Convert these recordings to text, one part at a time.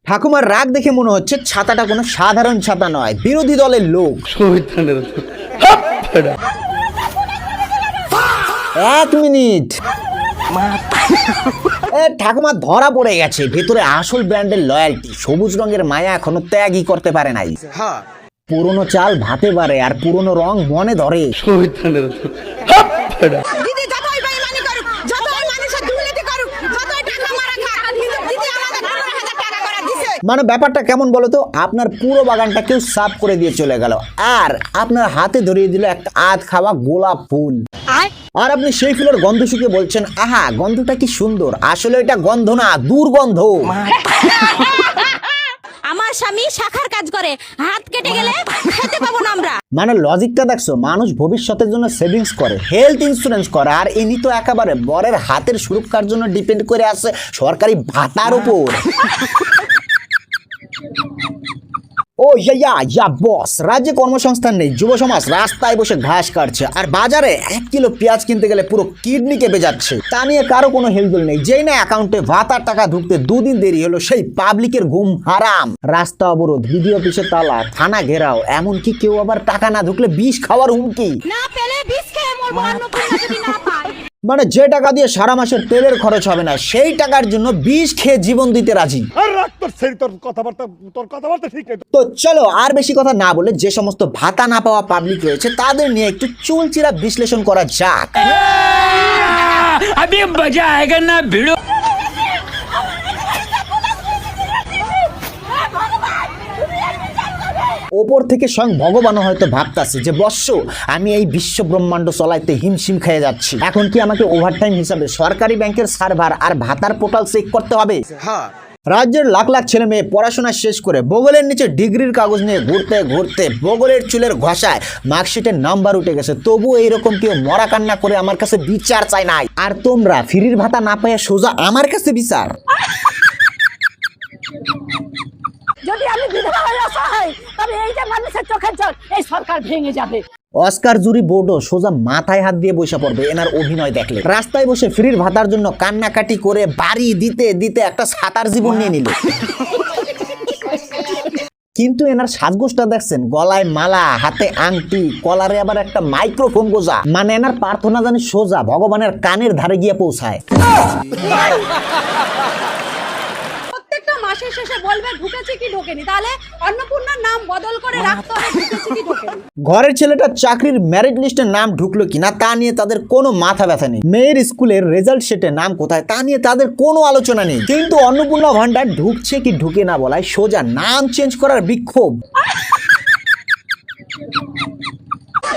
ঠাকুমার রাগ দেখে মনে হচ্ছে ছাতাটা কোনো সাধারণ ছাতা নয়, বিরোধী দলের লোক। 1 মিনিট, ঠাকুমা ধরা পড়ে গেছে। ভেতরে আসল ব্র্যান্ডের লয়্যালটি, সবুজ রঙের মায়া এখনো ত্যাগই করতে পারে নাই। পুরনো চাল ভাতে পারে আর পুরনো রং মনে ধরে। মানে ব্যাপারটা কেমন বলতো, আপনার পুরো বাগানটা কেউ সাফ করে দিয়ে চলে গেল আর আপনার হাতে ধরিয়ে দিল একটা আধ খাওয়া গোলাপ ফুল। আর আপনি সেই ফুলের গন্ধ শুকে বলছেন, আহা গন্ধটা কি সুন্দর। আসলে এটা গন্ধ না, দুর্গন্ধ। আমার স্বামী শাখার কাজ করে, হাত কেটে গেলে খেতে পাবো না আমরা। মানে লজিকটা দেখছো, মানুষ ভবিষ্যতের জন্য সেভিংস করে, হেলথ ইন্স্যুরেন্স করে, আর ইনি তো একেবারে বরের হাতের সুরক্ষার জন্য ডিপেন্ড করে আছে সরকারি ভাতার উপর। ও ইয়া বস, রাজ্যে কর্মসংস্থান নেই, যুব সমাজ রাস্তায় বসে ঘাস কাটছে, আর বাজারে 1 কিলো পেঁয়াজ কিনতে গেলে পুরো কিডনি কেঁপে যাচ্ছে। তা নিয়ে কারো কোনো হেলদোল নেই। যেই না অ্যাকাউন্টে ভাতার টাকা ঢুকতে 2 দিন দেরি হলো, সেই পাবলিকের ঘুম হারাম। রাস্তা অবরোধ, বিডিও অফিসে তালা, থানা ঘেরাও, এমনকি কেউ আবার টাকা না ঢুকলে বিষ খাওয়ার হুমকি। না পেলে বিষ খেয়ে মরবো, অন্নপূর্ণা যদি না পাই। মানে যে টাকা দিয়ে সারা মাসের তেলের খরচ হবে না, সেই টাকার জন্য বিষ খেয়ে জীবন দিতে রাজি। তো চলো আর বেশি কথা না বলে যে সমস্ত ভাতা না পাওয়া পাবলিক রয়েছে তাদের নিয়ে একটু চুলচিরা বিশ্লেষণ করা যাক। अभी मजा आएगा ना भिड़ो। ওপর থেকে স্বয়ং ভগবানও হয়তো ভাবতাছে যে বৎস, আমি এই বিশ্ব ব্রহ্মাণ্ড চলাইতে হিমশিম খেয়ে যাচ্ছি, এখন কি আমাকে ওভারটাইম হিসাবে সরকারি ব্যাংকের সার্ভার আর ভাতার পোর্টাল চেক করতে হবে? রাজ্যের লাখ লাখ ছেলে মেয়ে পড়াশোনা শেষ করে বগলের নিচে ডিগ্রির কাগজ নিয়ে ঘুরতে ঘুরতে বগলের চুলের ঘষায় মার্কশিটের নাম্বার উঠে গেছে, তবু এইরকম কেউ মরা কান্না করে আমার কাছে বিচার চাই নাই। আর তোমরা ফ্রির ভাতা না পেয়ে সোজা আমার কাছে বিচার। যদি আমি বিধবা হয়ে যাই তবে এই যে মানুষের চোখের জল, এই সরকার ভেঙে যাবে। অস্কার জুরি বোর্ডও সোজা মাথায় হাত দিয়ে বসে পড়বে এনার অভিনয় দেখলে। রাস্তায় বসে ফ্রির ভাতার জন্য কান্নাকাটি করে বাড়ি দিতে দিতে একটা সাতার জীবন নিয়ে নিল। কিন্তু এনার সাজগোজটা দেখছেন, গলায় মালা, হাতে আংটি, কলারে আবার একটা মাইক্রোফোন গোজা। মানে এনার প্রার্থনা জানি সোজা ভগবানের কানের ধারে গিয়ে পৌঁছায়। প্রত্যেকটা মাসের শেষে বলবে ঢুকেছে কি ঢোকেনি, তাহলে অন্নপূর্ণার নাম বদল করে রাখতে হবে ঢুকেছে কি ঢোকেনি। ঘরের ছেলেটা চাকরির মেরিট লিস্টে নাম ঢুকলো কিনা তা নিয়ে তাদের কোনো মাথা ব্যথা নেই। মেয়ের স্কুলের রেজাল্ট শিটে নাম কোথায় তা নিয়ে তাদের কোনো আলোচনা নেই। কিন্তু অন্নপূর্ণা ভান্ডার ঢুকছে কি ঢুকে না বলায় সোজা নাম চেঞ্জ করার বিক্ষোভ।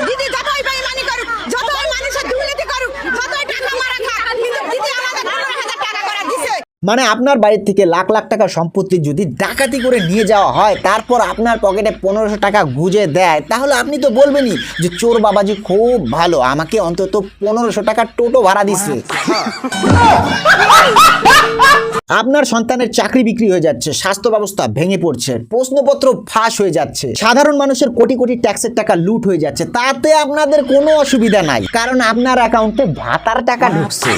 দিদি যতই বেঈমানি করুক, যতই মানুষের দুর্নীতি করুক, যতই টাকা মারা খাক, কিন্তু দিদি আমাদের 15,000 টাকা করে দিছে। মানে আপনার বাড়ির থেকে লাখ লাখ টাকা সম্পত্তি যদি ডাকাতি করে নিয়ে যাওয়া হয়, তারপর আপনার পকেটে 1500 টাকা গুজে দেয়, তাহলে আপনি তো বলবেনই যে চোর বাবাজি খুব ভালো, আমাকে অন্তত 1500 টাকা টোটো ভাড়া দিচ্ছে। আপনার সন্তানের চাকরি বিক্রি হয়ে যাচ্ছে, স্বাস্থ্য ব্যবস্থা ভেঙে পড়ছে, প্রশ্নপত্র ফাঁস হয়ে যাচ্ছে, সাধারণ মানুষের কোটি কোটি ট্যাক্সের টাকা লুট হয়ে যাচ্ছে, তাতে আপনাদের কোনো অসুবিধা নাই, কারণ আপনার অ্যাকাউন্টে ভাতার টাকা ঢুকছে।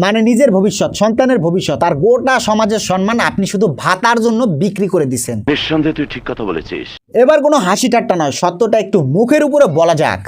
মানে নিজের ভবিষ্যৎ, সন্তানের ভবিষ্যৎ আর গোটা সমাজের সম্মান আপনি শুধু ভাতার জন্য বিক্রি করে দিচ্ছেন। নিঃসন্দেহে তুই ঠিক কথা বলেছিস। এবার কোনো হাসি ঠাট্টা নয়, সত্যটা একটু মুখের উপরে বলা যাক।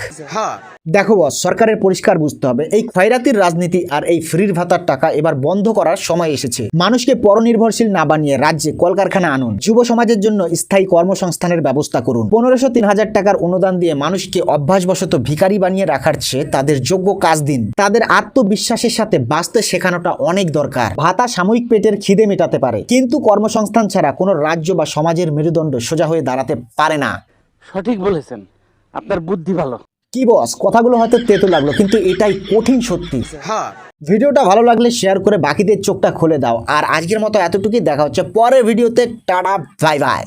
দেখো বস, সরকারের পরিষ্কার বুঝতে হবে এই খয়রাতির রাজনীতি আর এই ফ্রির ভাতার টাকা এবার বন্ধ করার সময় এসেছে। মানুষকে পরনির্ভরশীল না বানিয়ে রাজ্যে কলকারখানা আনুন, যুব সমাজের জন্য স্থায়ী কর্মসংস্থানের ব্যবস্থা করুন। 1500-3000 টাকার অনুদান দিয়ে মানুষকে অভ্যাসবশত ভিখারি বানিয়ে রাখার চেয়ে তাদের যোগ্য কাজ দিন। তাদের আত্মবিশ্বাসের সাথে বাঁচতে শেখানোটা অনেক দরকার। ভাতা সাময়িক পেটের খিদে মেটাতে পারে, কিন্তু কর্মসংস্থান ছাড়া কোনো রাজ্য বা সমাজের মেরুদণ্ড সোজা হয়ে দাঁড়াতে পারে না। সঠিক বলেছেন, আপনার বুদ্ধি ভালো। কি বস, কথাগুলো হয়তো তেতো লাগলো, কিন্তু এটাই কঠিন সত্যি। ভিডিওটা ভালো লাগলে শেয়ার করে বাকিদের চোখটা খুলে দাও। আর আজকের মতো এতটুকুই, দেখা হচ্ছে পরের ভিডিওতে। Tata, bye bye.